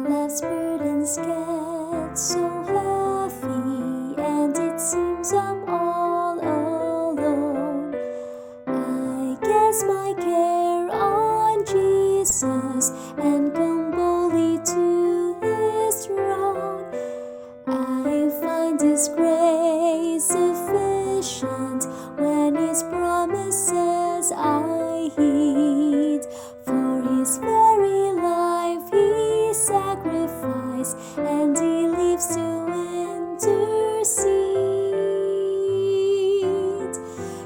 Life's burdens get so heavy, and it seems I'm all alone. I cast my care on Jesus and come boldly to His throne. I find His grace sufficient when His promises I heed. For His very life He sacrificed, and He lives to intercede.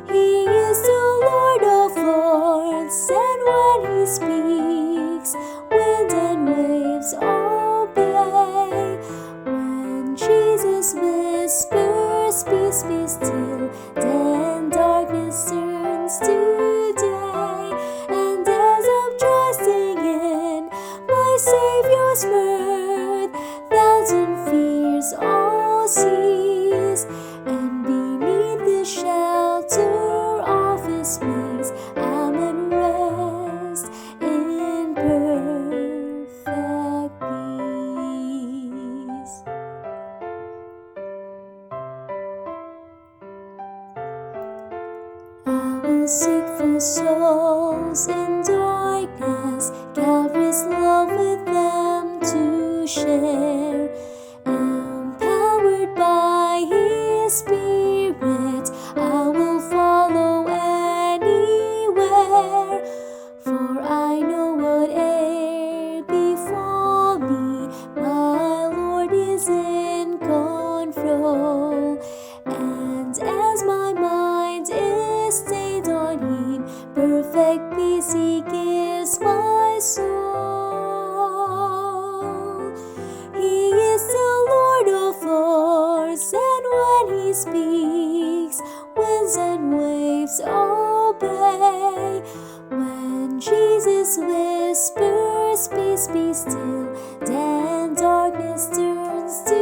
He is the Lord of Lords, and when He speaks, wind and waves obey. When Jesus whispers, peace be still, then darkness turns to day. And as I'm trusting in my Savior's word, thousand fears all cease, and beneath the shelter of His wings I'm at rest in perfect peace. I will seek for souls in darkness, Calvary's love with them to share. Empowered by His Spirit, I will follow anywhere. For I know whate'er befall me, my Lord is in control. And as my mind is stayed on Him, perfect peace He gives my soul. He is the Lord of Lords, and when He speaks, winds and waves obey. When Jesus whispers, peace be still, then darkness turns to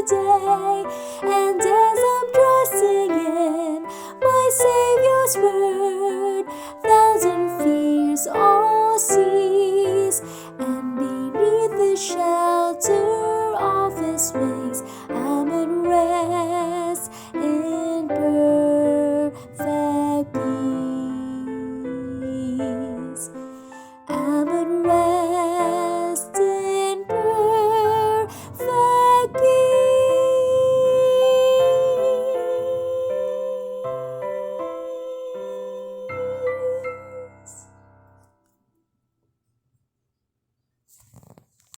day. And as I'm trusting in my Savior's word, thousand fears all cease, and beneath the shelter of His wings I'm at rest